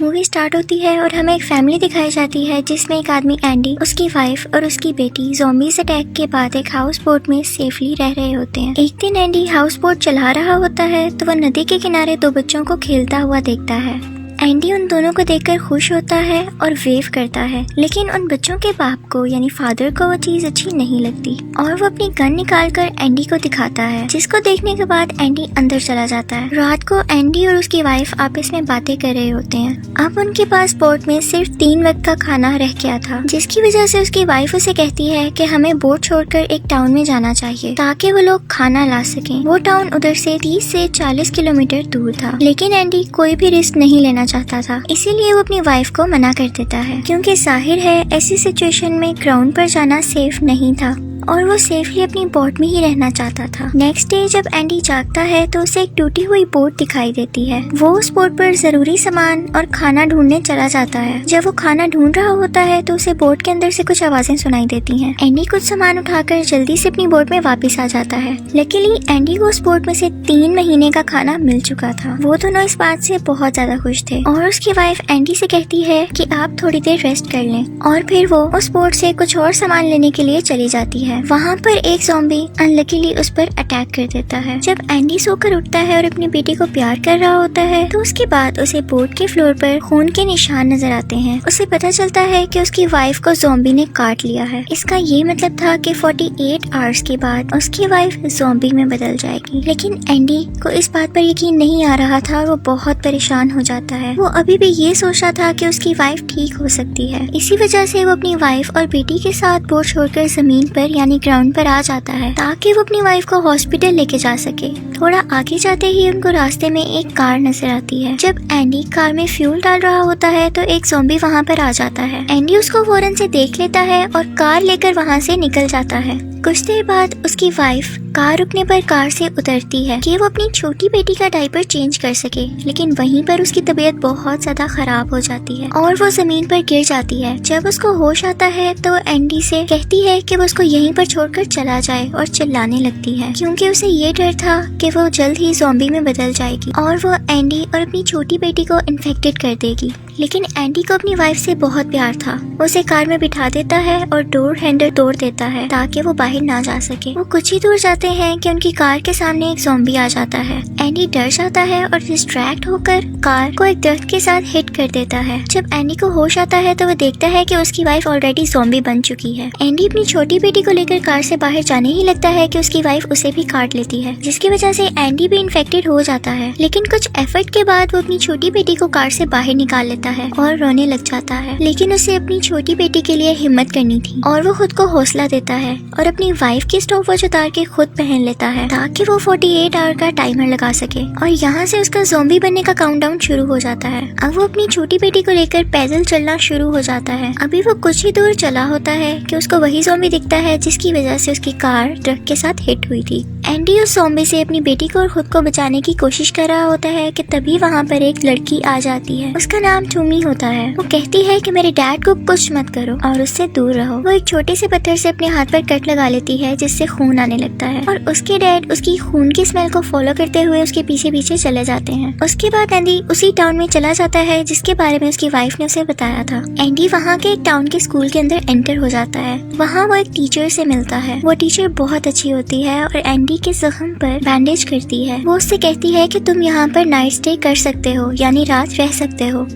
Movie start होती है और हमें एक फैमिली दिखाई जाती है जिसमें एक आदमी एंडी, उसकी वाइफ और उसकी बेटी ज़ॉम्बीज़ अटैक के बाद एक हाउस बोट में सेफली रह रहे होते हैं। एक दिन एंडी हाउस बोट चला रहा होता है तो वह नदी के किनारे दो बच्चों को खेलता हुआ देखता है। एंडी उन दोनों को देखकर खुश होता है और वेव करता है, लेकिन उन बच्चों के बाप को यानी फादर को वो चीज अच्छी नहीं लगती और वो अपनी गन निकालकर एंडी को दिखाता है, जिसको देखने के बाद एंडी अंदर चला जाता है। रात को एंडी और उसकी वाइफ आपस में बातें कर रहे होते हैं। अब उनके पास बोट में सिर्फ 3 वक्त का खाना रह गया था, जिसकी वजह से उसकी वाइफ उसे कहती है कि हमें बोट छोड़कर एक टाउन में जाना चाहिए ताकि वो लोग खाना ला सकें। वो टाउन उधर से 30 से 40 किलोमीटर दूर था, लेकिन एंडी कोई भी रिस्क नहीं लेना चाहता था, इसीलिए वो अपनी वाइफ को मना कर देता है, क्योंकि जाहिर है ऐसी सिचुएशन में ग्राउंड पर जाना सेफ नहीं था और वो सेफली अपनी बोट में ही रहना चाहता था। नेक्स्ट डे जब एंडी जागता है तो उसे एक टूटी हुई बोट दिखाई देती है। वो उस बोट पर जरूरी सामान और खाना ढूंढने चला जाता है। जब वो खाना ढूंढ रहा होता है तो उसे बोट के अंदर से कुछ आवाजें सुनाई देती हैं। एंडी कुछ सामान उठाकर जल्दी से अपनी बोट में वापस आ जाता है। लकीली एंडी को उस बोट में से 3 महीने का खाना मिल चुका था। वो दोनों इस बात से बहुत ज्यादा खुश थे और उसकी वाइफ एंडी से कहती है कि आप थोड़ी देर रेस्ट कर लें, और फिर वो उस बोट से कुछ और सामान लेने के लिए चली जाती है। वहाँ पर एक ज़ॉम्बी अनलकीली उस पर अटैक कर देता है। जब एंडी सोकर उठता है और अपनी बेटी को प्यार कर रहा होता है तो उसके बाद उसे बोट के फ्लोर पर खून के निशान नजर आते हैं। उसे पता चलता है कि उसकी वाइफ को ज़ॉम्बी ने काट लिया है। इसका ये मतलब था कि 48 आवर्स के बाद उसकी वाइफ ज़ॉम्बी में बदल जाएगी। लेकिन एंडी को इस बात पर यकीन नहीं आ रहा था और वो बहुत परेशान हो जाता है। वो अभी भी ये सोच रहा था कि उसकी वाइफ ठीक हो सकती है। इसी वजह से वो अपनी वाइफ और बेटी के साथ बोट छोड़कर जमीन पर यानी ग्राउंड पर आ जाता है ताकि वो अपनी वाइफ को हॉस्पिटल लेके जा सके। थोड़ा आगे जाते ही उनको रास्ते में एक कार नजर आती है। जब एंडी कार में फ्यूल डाल रहा होता है तो एक ज़ॉम्बी वहाँ पर आ जाता है। एंडी उसको फौरन से देख लेता है और कार लेकर वहाँ से निकल जाता है। कुछ देर बाद उसकी वाइफ कार रुकने पर कार से उतरती है कि वो अपनी छोटी बेटी का डायपर चेंज कर सके, लेकिन वहीं पर उसकी तबीयत बहुत ज्यादा खराब हो जाती है और वो जमीन पर गिर जाती है। जब उसको होश आता है तो एंडी से कहती है कि वो उसको यहीं पर छोड़कर चला जाए और चिल्लाने लगती है, क्योंकि उसे ये डर था कि वो जल्द ही ज़ॉम्बी में बदल जाएगी और वो एंडी और अपनी छोटी बेटी को इन्फेक्टेड कर देगी। लेकिन एंडी को अपनी वाइफ से बहुत प्यार था। वो उसे कार में बिठा देता है और डोर हैंडल तोड़ देता है ताकि वो बाहर ना जा सके। वो कुछ ही दूर जाते हैं कि उनकी कार के सामने एक ज़ॉम्बी आ जाता है। एंडी डर जाता है और डिस्ट्रैक्ट होकर कार को एक दरख्त के साथ हिट कर देता है। जब एंडी को होश आता है तो वो देखता है कि उसकी वाइफ ऑलरेडी ज़ॉम्बी बन चुकी है। एंडी अपनी छोटी बेटी को लेकर कार से बाहर जाने ही लगता है कि उसकी वाइफ उसे भी काट लेती है, जिसकी वजह से एंडी भी इन्फेक्टेड हो जाता है। लेकिन कुछ एफर्ट के बाद वो अपनी छोटी बेटी को कार से बाहर निकाल लेता है और रोने लग जाता है। लेकिन उसे अपनी छोटी बेटी के लिए हिम्मत करनी थी और वो खुद को हौसला देता है और अपनी वाइफ की स्टॉपवॉच उतार के खुद पहन लेता है ताकि वो 48 आवर का टाइमर लगा सके। और यहाँ से उसका ज़ॉम्बी बनने का काउंटडाउन शुरू हो जाता है। अब वो अपनी छोटी बेटी को लेकर पैदल चलना शुरू हो जाता है। अभी वो कुछ ही दूर चला होता है कि उसको वही ज़ॉम्बी दिखता है जिसकी वजह से उसकी कार ट्रक के साथ हिट हुई थी। एंडी उस ज़ॉम्बी से अपनी बेटी को और खुद को बचाने की कोशिश कर रहा होता है कि तभी वहाँ पर एक लड़की आ जाती है। उसका नाम टूमी होता है। वो कहती है कि मेरे डैड को कुछ मत करो और उससे दूर रहो। वो एक छोटे से पत्थर से अपने हाथ पर कट लगा लेती है जिससे खून आने लगता है और उसके डैड उसकी खून की स्मेल को फॉलो करते हुए उसके पीछे पीछे चले जाते हैं। उसके बाद एंडी उसी टाउन में चला जाता है जिसके बारे में उसकी वाइफ ने उसे बताया था। एंडी वहाँ के एक टाउन के स्कूल के अंदर एंटर हो जाता है। वहाँ वो एक टीचर से मिलता है। वो टीचर बहुत अच्छी होती है और एंडी के जख्म पर बैंडेज करती है। वो उससे कहती है कि तुम यहाँ पर नाइट स्टे कर सकते हो, यानी रात रह सकते हो।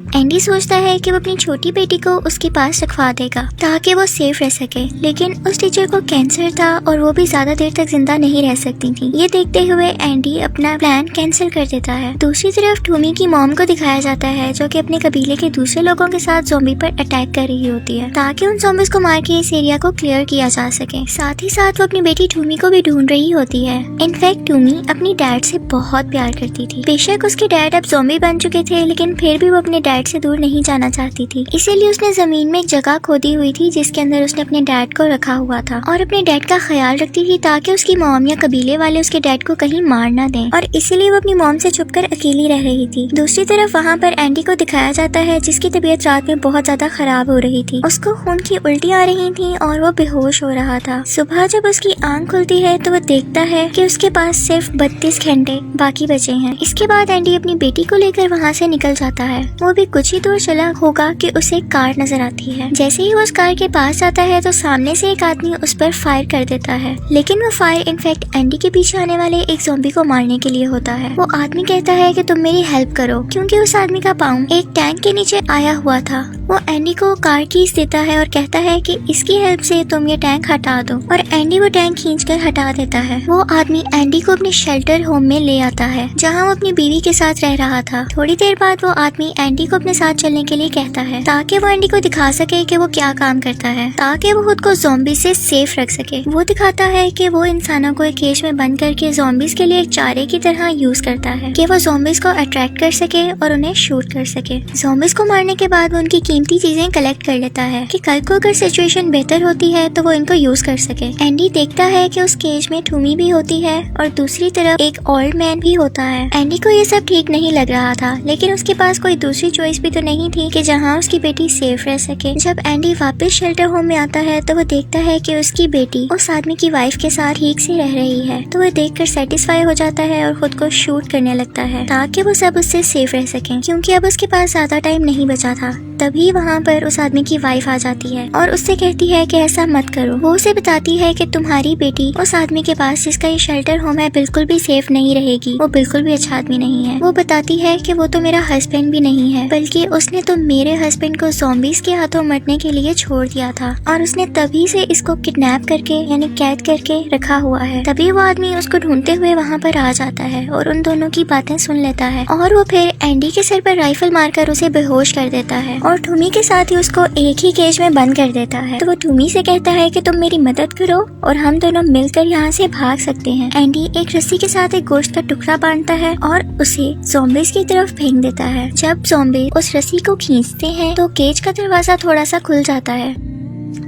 एंडी सोचता है कि वो अपनी छोटी बेटी को उसके पास रखवा देगा ताकि वो सेफ रह सके, लेकिन उस टीचर को कैंसर था और वो भी ज्यादा देर तक जिंदा नहीं रह सकती थी। ये देखते हुए एंडी अपना प्लान कैंसिल कर देता है। दूसरी तरफ टूमी की मॉम को दिखाया जाता है जो कि अपने कबीले के दूसरे लोगों के साथ ज़ॉम्बी पर अटैक कर रही होती है ताकि उन ज़ॉम्बीज़ को मार के इस एरिया को क्लियर किया जा सके। साथ ही साथ वो अपनी बेटी टूमी को भी ढूंढ रही होती है। इनफैक्ट टूमी अपनी डैड से बहुत प्यार करती थी। बेशक उसके डैड अब ज़ॉम्बी बन चुके थे, लेकिन फिर भी वो अपने डैड से दूर नहीं जाना चाहती थी। इसीलिए उसने जमीन में एक जगह खोदी हुई थी जिसके अंदर उसने अपने डैड को रखा हुआ था और अपने डैड का ख्याल रखती थी ताकि उसकी मॉम या कबीले वाले उसके डैड को कहीं मार ना दें, और इसीलिए वो अपनी मॉम से छुपकर अकेली रह रही थी। दूसरी तरफ वहाँ पर एंडी को दिखाया जाता है जिसकी तबीयत रात में बहुत ज्यादा खराब हो रही थी। उसको खून की उल्टी आ रही थी और वो बेहोश हो रहा था। सुबह जब उसकी आंख खुलती है तो वो देखता है कि उसके पास सिर्फ 32 घंटे बाकी बचे हैं। इसके बाद एंडी अपनी बेटी को लेकर वहाँ से निकल जाता है। वो भी कुछ ही दूर चला होगा कि उसे एक कार नजर आती है। जैसे ही वो उस कार के पास आता है तो सामने से एक आदमी उस पर फायर कर देता है, लेकिन वो फायर इनफैक्ट एंडी के पीछे आने वाले एक ज़ॉम्बी को मारने के लिए होता है। वो आदमी कहता है कि तुम मेरी हेल्प करो, क्योंकि उस आदमी का पाँव एक टैंक के नीचे आया हुआ था। वो एंडी को कार कीज देता है और कहता है कि इसकी हेल्प से तुम ये टैंक हटा दो, और एंडी वो टैंक खींचकर हटा देता है। वो आदमी एंडी को अपने शेल्टर होम में ले आता है, जहाँ वो अपनी बीवी के साथ रह रहा था। थोड़ी देर बाद वो आदमी एंडी को अपने साथ चलने के लिए कहता है, ताकि वो एंडी को दिखा सके कि वो क्या काम करता है, ताकि वो खुद को ज़ॉम्बी से सेफ रख सके। वो दिखाता है कि वो इंसानों को एक केज में बंद करके ज़ॉम्बीज के लिए एक चारे की तरह यूज करता है, कि वो ज़ॉम्बीज को अट्रैक्ट कर सके और उन्हें शूट कर सके। ज़ॉम्बीज को मारने के बाद वो उनकी कीमती चीजें कलेक्ट कर लेता है, कि कल को अगर सिचुएशन बेहतर होती है तो वो इनको यूज कर सके। एंडी देखता है कि उस केज में टूमी भी होती है और दूसरी तरफ एक ओल्ड मैन भी होता है। एंडी को ये सब ठीक नहीं लग रहा था, लेकिन उसके पास कोई दूसरी चॉइस भी तो नहीं थी कि जहाँ उसकी बेटी सेफ रह सके। जब एंडी वापस शेल्टर होम में आता है तो वो देखता है कि उसकी बेटी उस आदमी की वाइफ के साथ ठीक से रह रही है, तो वो देखकर सेटिस्फाई हो जाता है और खुद को शूट करने लगता है, ताकि वो सब उससे सेफ रह सके, क्योंकि अब उसके पास ज्यादा टाइम नहीं बचा था। तभी वहाँ पर उस आदमी की वाइफ आ जाती है और उससे कहती है कि ऐसा मत करो। वो उसे बताती है कि तुम्हारी बेटी उस आदमी के पास जिसका ये शेल्टर होम है बिल्कुल भी सेफ नहीं रहेगी, वो बिल्कुल भी अच्छा आदमी नहीं है। वो बताती है कि वो तो मेरा हस्बैंड भी नहीं है, बल्कि उसने तो मेरे हस्बैंड को ज़ॉम्बीज के हाथों मरने के लिए छोड़ दिया था, और उसने तभी से इसको किडनैप करके यानी कैद करके रखा हुआ है। तभी वो आदमी उसको ढूंढते हुए वहाँ पर आ जाता है और उन दोनों की बातें सुन लेता है, और वो फिर एंडी के सिर पर राइफल मारकर उसे बेहोश कर देता है और टूमी के साथ ही उसको एक ही केज में बंद कर देता है। तो वो टूमी से कहता है कि तुम मेरी मदद करो और हम दोनों मिलकर यहाँ से भाग सकते हैं। एंडी एक रस्सी के साथ एक गोश्त का टुकड़ा बांधता है और उसे ज़ॉम्बीज की तरफ फेंक देता है। जब ज़ॉम्बी उस रस्सी को खींचते हैं तो केज का दरवाजा थोड़ा सा खुल जाता है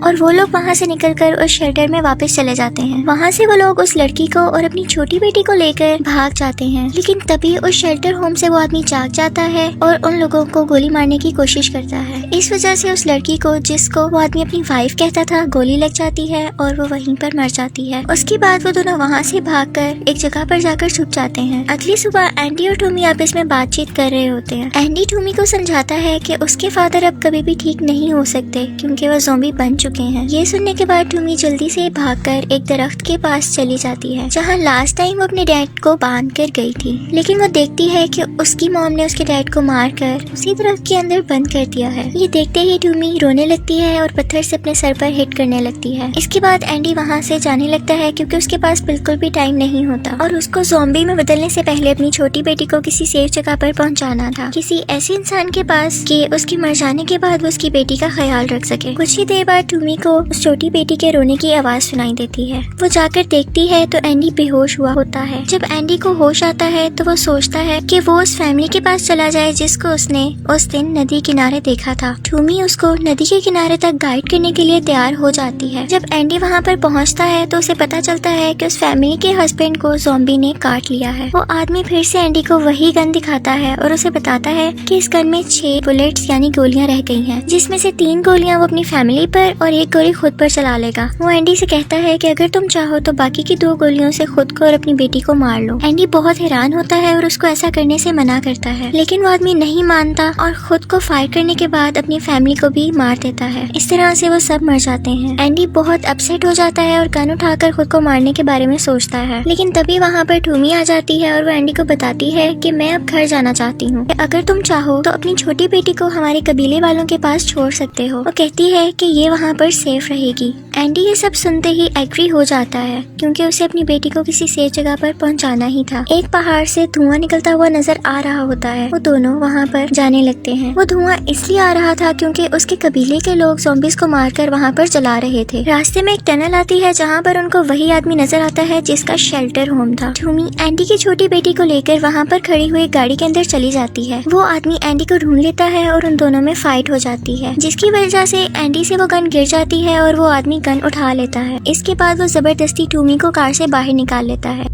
और वो लोग वहाँ से निकलकर उस शेल्टर में वापस चले जाते हैं। वहाँ से वो लोग उस लड़की को और अपनी छोटी बेटी को लेकर भाग जाते हैं, लेकिन तभी उस शेल्टर होम से वो आदमी जाग जाता है और उन लोगों को गोली मारने की कोशिश करता है। इस वजह से उस लड़की को, जिसको वो आदमी अपनी वाइफ कहता था, गोली लग जाती है और वो वहीं पर मर जाती है। उसके बाद वो दोनों वहाँ से भागकर एक जगह पर जाकर छुप जाते हैं। अगली सुबह एंडी और टूमी आपस में बातचीत कर रहे होते हैं। एंडी टूमी को समझाता है कि उसके फादर अब कभी भी ठीक नहीं हो सकते, क्योंकि वो ज़ॉम्बी बन चुके हैं। ये सुनने के बाद टूमी जल्दी से भागकर एक दरख्त के पास चली जाती है, जहाँ लास्ट टाइम वो अपने डैड को बांध कर गई थी, लेकिन वो देखती है कि उसकी मॉम ने उसके डैड को मारकर उसी दरख्त के अंदर बंद कर दिया है। ये देखते ही टूमी रोने लगती है और पत्थर से अपने सर पर हिट करने लगती है। इसके बाद एंडी वहाँ से जाने लगता है, क्योंकि उसके पास बिल्कुल भी टाइम नहीं होता और उसको ज़ॉम्बी में बदलने से पहले अपनी छोटी बेटी को किसी सेफ जगह पर पहुँचाना था, किसी ऐसे इंसान के पास कि उसके मर जाने के बाद वो उसकी बेटी का ख्याल रख सके। कुछ ही देर बाद टूमी को उस छोटी बेटी के रोने की आवाज सुनाई देती है। वो जाकर देखती है तो एंडी बेहोश हुआ होता है। जब एंडी को होश आता है तो वो सोचता है कि वो उस फैमिली के पास चला जाए जिसको उसने उस दिन नदी किनारे देखा था। टूमी उसको नदी के किनारे तक गाइड करने के लिए तैयार हो जाती है। जब एंडी वहाँ पर पहुँचता है तो उसे पता चलता है कि उस फैमिली के हस्बैंड को ज़ॉम्बी ने काट लिया है। वो आदमी फिर से एंडी को वही गन दिखाता है और उसे बताता है कि इस गन में 6 बुलेट्स यानी गोलियां रह गई हैं, जिसमें से 3 गोलियां वो अपनी फैमिली पर और 1 गोली खुद पर चला लेगा। वो एंडी से कहता है कि अगर तुम चाहो तो बाकी की 2 गोलियों से खुद को और अपनी बेटी को मार लो। एंडी बहुत हैरान होता है और उसको ऐसा करने से मना करता है, लेकिन वो आदमी नहीं मानता और खुद को फायर करने के बाद अपनी फैमिली को भी मार देता है। इस तरह से वो सब मर जाते हैं। एंडी बहुत अपसेट हो जाता है और गन उठाकर खुद को मारने के बारे में सोचता है, लेकिन तभी वहाँ पर टूमी आ जाती है और वो एंडी को बताती है कि मैं अब घर जाना चाहती हूँ, अगर तुम चाहो तो अपनी छोटी बेटी को हमारे कबीले वालों के पास छोड़ सकते हो। वो कहती है कि ये वहाँ पर सेफ रहेगी। एंडी ये सब सुनते ही एग्री हो जाता है, क्योंकि उसे अपनी बेटी को किसी सेफ जगह पर पहुंचाना ही था। एक पहाड़ से धुआं निकलता हुआ नजर आ रहा होता है। वो दोनों वहाँ पर जाने लगते हैं। वो धुआं इसलिए आ रहा था क्योंकि उसके कबीले के लोग ज़ॉम्बीज को मारकर वहाँ पर जला रहे थे। रास्ते में एक टनल आती है जहाँ पर उनको वही आदमी नजर आता है जिसका शेल्टर होम था। टूमी एंडी की छोटी बेटी को लेकर वहाँ पर खड़ी हुई गाड़ी के अंदर चली जाती है। वो आदमी एंडी को ढूंढ लेता है और उन दोनों में फाइट हो जाती है, जिसकी वजह से एंडी से वो गन गिर जाती है और वो आदमी गन उठा लेता है। इसके बाद वो जबरदस्ती टूमी को कार से बाहर निकाल लेता है।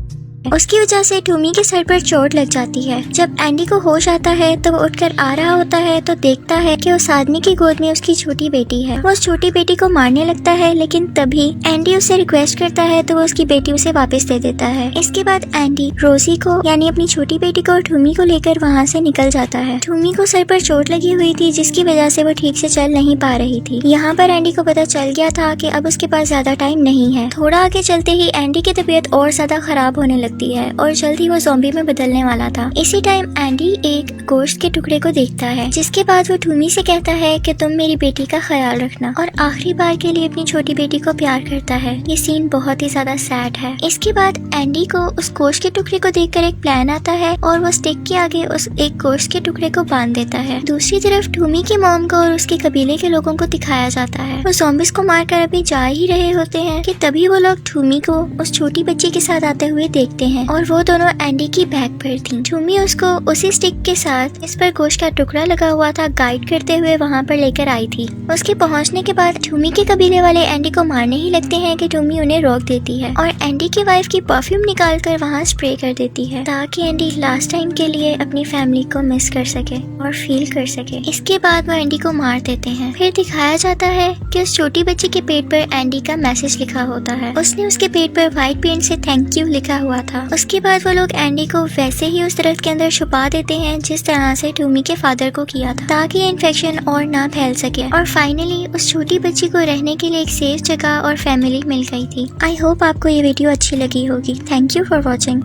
उसकी वजह से टूमी के सर पर चोट लग जाती है। जब एंडी को होश आता है तो वो उठकर आ रहा होता है तो देखता है कि उस आदमी की गोद में उसकी छोटी बेटी है। वो उस छोटी बेटी को मारने लगता है, लेकिन तभी एंडी उससे रिक्वेस्ट करता है तो वो उसकी बेटी उसे वापस दे देता है। इसके बाद एंडी रोजी को यानी अपनी छोटी बेटी को और टूमी को लेकर वहाँ से निकल जाता है। टूमी को सर पर चोट लगी हुई थी जिसकी वजह से वो ठीक से चल नहीं पा रही थी। यहाँ पर एंडी को पता चल गया था कि अब उसके पास ज्यादा टाइम नहीं है। थोड़ा आगे चलते ही एंडी की तबीयत और ज्यादा खराब होने लगती है और जल्द ही वो ज़ॉम्बी में बदलने वाला था। इसी टाइम एंडी एक गोश्त के टुकड़े को देखता है, जिसके बाद वो टूमी से कहता है कि तुम मेरी बेटी का ख्याल रखना, और आखिरी बार के लिए अपनी छोटी बेटी को प्यार करता है। ये सीन बहुत ही ज्यादा सैड है। इसके बाद एंडी को उस गोश्त के टुकड़े को देखकर एक प्लान आता है और वो स्टिक के आगे उस एक गोश्त के टुकड़े को बांध देता है। दूसरी तरफ टूमी की मॉम को और उसके कबीले के लोगों को दिखाया जाता है। वो ज़ॉम्बीज़ को मारकर अभी जा ही रहे होते हैं कि तभी वो लोग टूमी को उस छोटी बच्ची के साथ आते हुए देखते हैं और वो दोनों एंडी की बैग पर थी। टूमी उसको उसी स्टिक के साथ इस पर गोश्त का टुकड़ा लगा हुआ था गाइड करते हुए वहाँ पर लेकर आई थी। उसके पहुँचने के बाद टूमी के कबीले वाले एंडी को मारने ही लगते हैं कि टूमी उन्हें रोक देती है और एंडी की वाइफ की परफ्यूम निकाल कर वहाँ स्प्रे कर देती है ताकि एंडी लास्ट टाइम के लिए अपनी फैमिली को मिस कर सके और फील कर सके। इसके बाद वो एंडी को मार देते हैं। फिर दिखाया जाता है कि उस छोटी बच्ची के पेट पर एंडी का मैसेज लिखा होता है। उसने उसके पेट पर व्हाइट पेंट से थैंक यू लिखा हुआ था। उसके बाद वो लोग एंडी को वैसे ही उस दरख्त के अंदर छुपा देते हैं जिस तरह से टूमी के फादर को किया था, ताकि इन्फेक्शन और ना फैल सके। और फाइनली उस छोटी बच्ची को रहने के लिए एक सेफ जगह और फैमिली मिल गई थी। आई होप आपको ये वीडियो अच्छी लगी होगी। Thank you for watching.